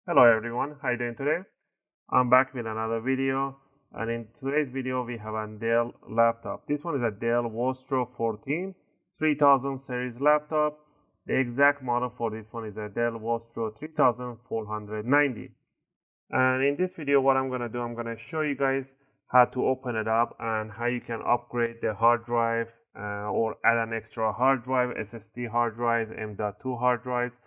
Hello everyone, how are you doing today? I'm back with another video, and in today's video we have a Dell laptop. This one is a Dell Vostro 14 3000 series laptop. The exact model for this one is a Dell Vostro 3490. And in this video what I'm going to do, I'm going to show you guys how to open it up and how you can upgrade the hard drive or add an extra hard drive, SSD hard drives, M.2 hard drives,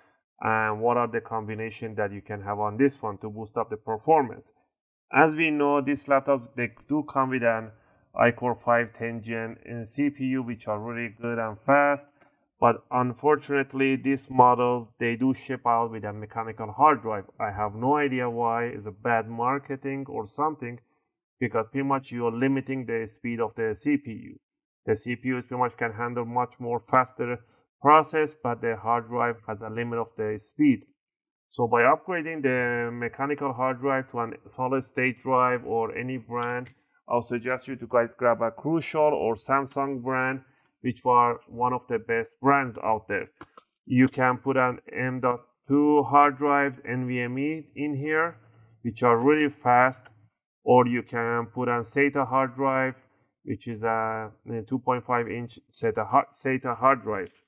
and what are the combinations that you can have on this one to boost up the performance. As we know, these laptops, they do come with an iCore 5 10th Gen CPU, which are really good and fast. But unfortunately, these models, they do ship out with a mechanical hard drive. I have no idea why. It's a bad marketing or something, because pretty much you're limiting the speed of the CPU. The CPU is pretty much can handle much more faster process, but the hard drive has a limit of the speed. So by upgrading the mechanical hard drive to a solid state drive or any brand, I'll suggest you to guys grab a Crucial or Samsung brand, which are one of the best brands out there. You can put an M.2 hard drives, NVMe in here, which are really fast, or you can put an SATA hard drives, which is a 2.5-inch SATA hard drives.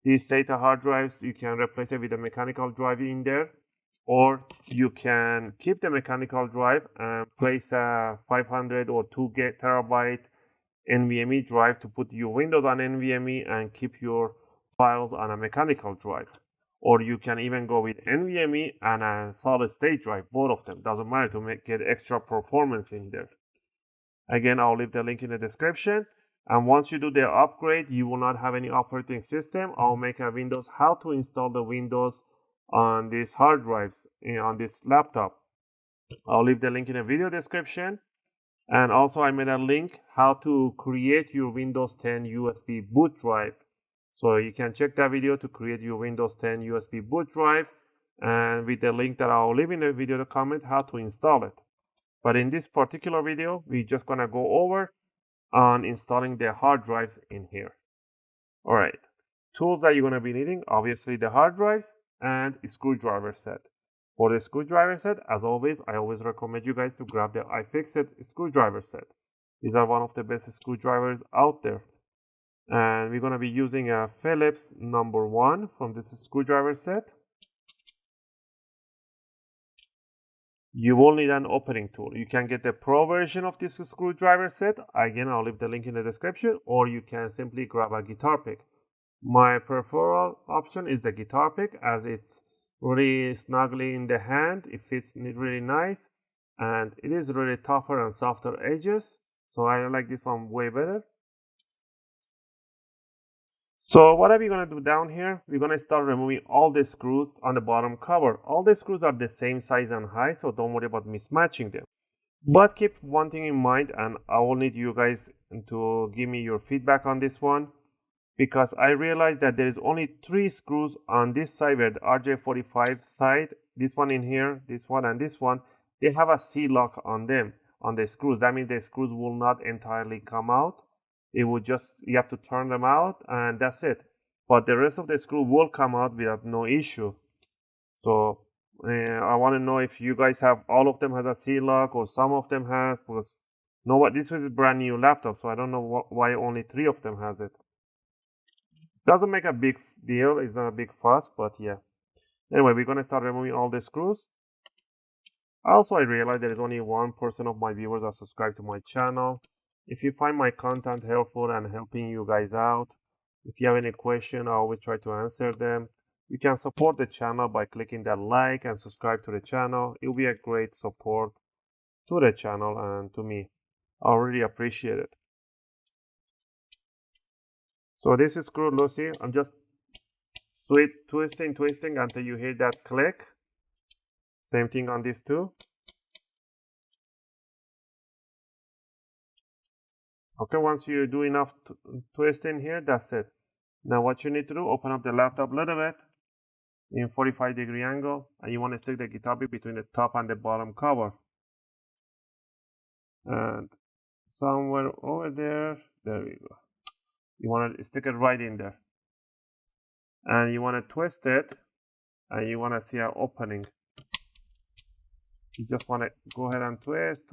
These SATA hard drives, you can replace it with a mechanical drive in there, or you can keep the mechanical drive and place a 500 or 2 terabyte NVMe drive to put your Windows on NVMe and keep your files on a mechanical drive. Or you can even go with NVMe and a solid state drive, both of them. Doesn't matter to get extra performance in there. Again, I'll leave the link in the description. And once you do the upgrade, you will not have any operating system. I'll make a Windows, how to install the Windows on these hard drives on this laptop. I'll leave the link in the video description. And also I made a link how to create your Windows 10 USB boot drive. So you can check that video to create your Windows 10 USB boot drive, and with the link that I'll leave in the video comment how to install it. But in this particular video, we're just gonna go over on installing the hard drives in here. All right, tools that you're going to be needing, obviously the hard drives and a screwdriver set. For the screwdriver set, as always, I always recommend you guys to grab the UFIXTEK screwdriver set. These are one of the best screwdrivers out there. And we're going to be using a Phillips #1 from this screwdriver set. You will need an opening tool. You can get the pro version of this screwdriver set. Again, I'll leave the link in the description, or you can simply grab a guitar pick. My preferred option is the guitar pick, as it's really snugly in the hand. It fits really nice, and it is really tougher and softer edges. So I like this one way better. So what are we going to do down here? We're going to start removing all the screws on the bottom cover. All the screws are the same size and height, so don't worry about mismatching them. But keep one thing in mind, and I will need you guys to give me your feedback on this one, because I realized that there is only 3 screws on this side, where the RJ45 side, this one in here, this one and this one, they have a C-lock on them, on the screws. That means the screws will not entirely come out. It will just, you have to turn them out and that's it. But the rest of the screw will come out without no issue. So I want to know if you guys have all of them has a C-lock or some of them has, because this is a brand new laptop, so I don't know why only 3 of them has it. Doesn't make a big deal, it's not a big fuss, but yeah. Anyway, we're going to start removing all the screws. Also, I realized there is only 1% of my viewers that subscribe to my channel. If you find my content helpful and helping you guys out, if you have any question, I always try to answer them. You can support the channel by clicking that like and subscribe to the channel. It will be a great support to the channel and to me. I really appreciate it. So this is screw loosey. I'm just twisting until you hear that click. Same thing on this too. Okay, once you do enough twisting here, that's it. Now what you need to do, open up the laptop a little bit in 45-degree angle, and you want to stick the guitar pick between the top and the bottom cover. And somewhere over there we go. You want to stick it right in there. And you want to twist it, and you want to see an opening. You just want to go ahead and twist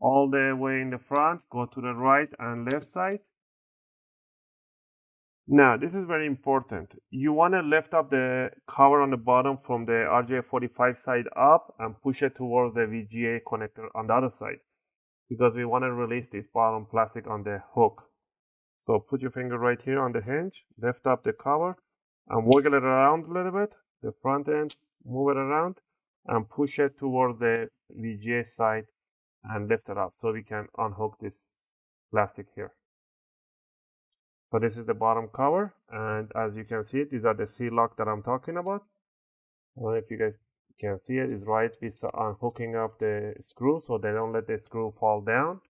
all the way in the front, go to the right and left side. Now, this is very important. You want to lift up the cover on the bottom from the RJ45 side up and push it towards the VGA connector on the other side, because we want to release this bottom plastic on the hook. So put your finger right here on the hinge, lift up the cover and wiggle it around a little bit, the front end, move it around and push it towards the VGA side and lift it up so we can unhook this plastic here. So this is the bottom cover, and as you can see, these are the C-lock that I'm talking about. I don't know if you guys can see it. It's right on hooking up the screw so they don't let the screw fall down.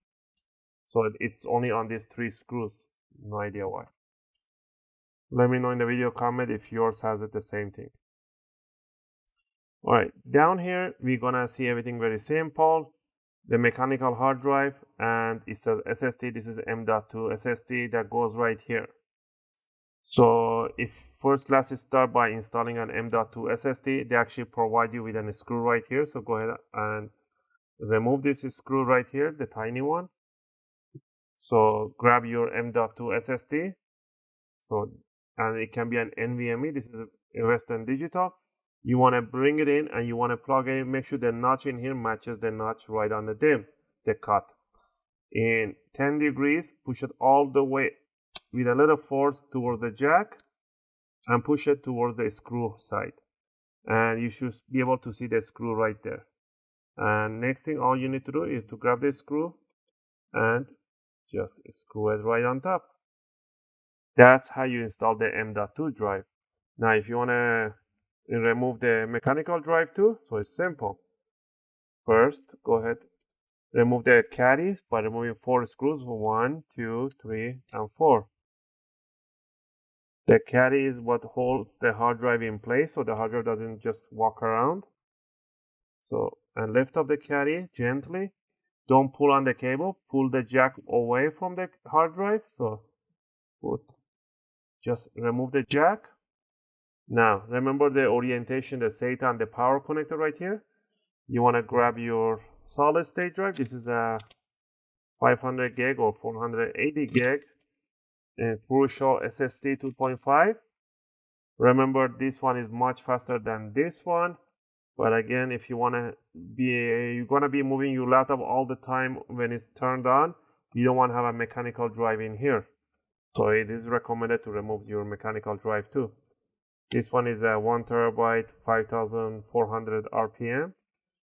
So it's only on these 3 screws. No idea why. Let me know in the video comment if yours has it the same thing. Alright, down here we're gonna see everything very simple. The mechanical hard drive, and it says SSD. This is M.2 SSD that goes right here. So if first let's start by installing an M.2 SSD, they actually provide you with a screw right here. So go ahead and remove this screw right here, the tiny one. So grab your M.2 SSD. And it can be an NVMe. This is a Western Digital. You want to bring it in and you want to plug it in. Make sure the notch in here matches the notch right on the DIMM, the cut. In 10 degrees, push it all the way with a little force towards the jack and push it towards the screw side. And you should be able to see the screw right there. And next thing, all you need to do is to grab the screw and just screw it right on top. That's how you install the M.2 drive. Now, if you want to remove the mechanical drive too, so it's simple. First, go ahead, remove the caddies by removing 4 screws. 1, 2, 3, and 4. The caddy is what holds the hard drive in place, so the hard drive doesn't just walk around. So, and lift up the caddy gently. Don't pull on the cable. Pull the jack away from the hard drive. So, just remove the jack. Now, remember the orientation, the SATA and the power connector right here. You want to grab your solid state drive. This is a 500 gig or 480 gig Crucial SSD 2.5. Remember, this one is much faster than this one. But again, if you want to you're going to be moving your laptop all the time when it's turned on, you don't want to have a mechanical drive in here. So it is recommended to remove your mechanical drive too. This one is a 1 terabyte, 5,400 RPM.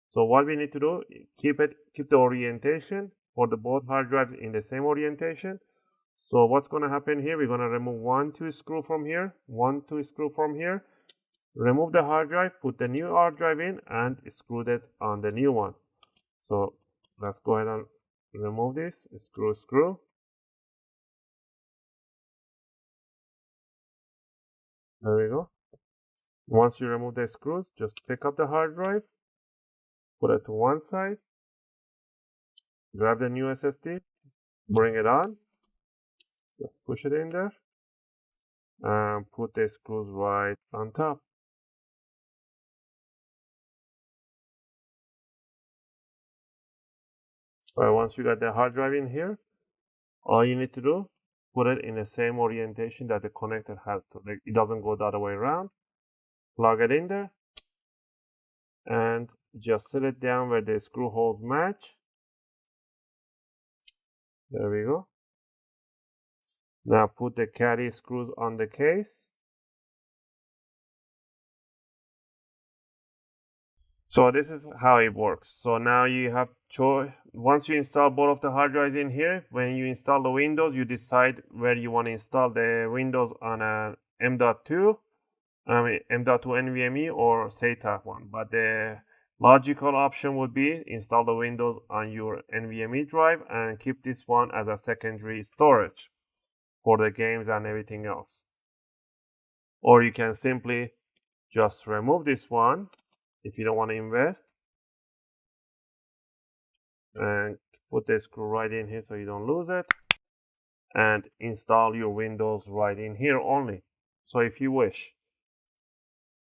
So what we need to do, keep the orientation for the both hard drives in the same orientation. So what's going to happen here, we're going to remove 1, 2 screw from here, 1, 2 screw from here, remove the hard drive, put the new hard drive in and screw it on the new one. So let's go ahead and remove this, screw. There we go. Once you remove the screws, just pick up the hard drive, put it to one side, grab the new SSD, bring it on, just push it in there, and put the screws right on top. Alright, once you got the hard drive in here, all you need to do, put it in the same orientation that the connector has, so that it doesn't go the other way around. Plug it in there, and just set it down where the screw holes match. There we go. Now put the caddy screws on the case. So this is how it works. So now you have choice. Once you install both of the hard drives in here, when you install the Windows, you decide where you want to install the Windows on a M.2 NVMe or SATA one. But the logical option would be install the Windows on your NVMe drive and keep this one as a secondary storage for the games and everything else. Or you can simply just remove this one if you don't want to invest, and put the screw right in here so you don't lose it, and install your Windows right in here only. So if you wish.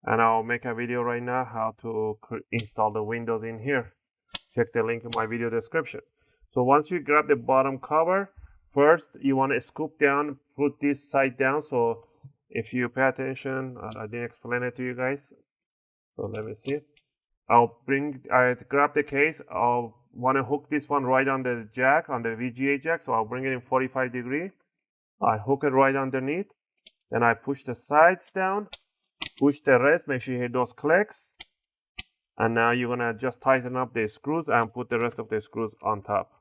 and I'll make a video right now how to install the Windows in here. Check the link in my video description. So once you grab the bottom cover, first you want to scoop down, put this side down. So if you pay attention, I didn't explain it to you guys. So let me see. I grab the case. I'll want to hook this one right on the jack, on the VGA jack. So I'll bring it in 45 degree. I hook it right underneath. Then I push the sides down, push the rest, make sure you hear those clicks. And now you're gonna just tighten up the screws and put the rest of the screws on top.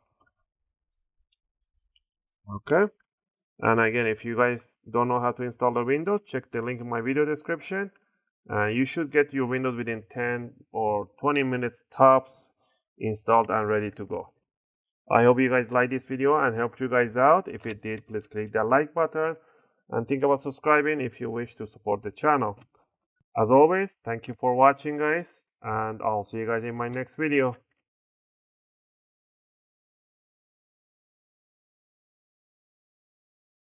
Okay. And again, if you guys don't know how to install the Windows, check the link in my video description. You should get your Windows within 10 or 20 minutes tops installed and ready to go. I hope you guys liked this video and helped you guys out. If it did, please click that like button and think about subscribing if you wish to support the channel. As always, thank you for watching, guys, and I'll see you guys in my next video.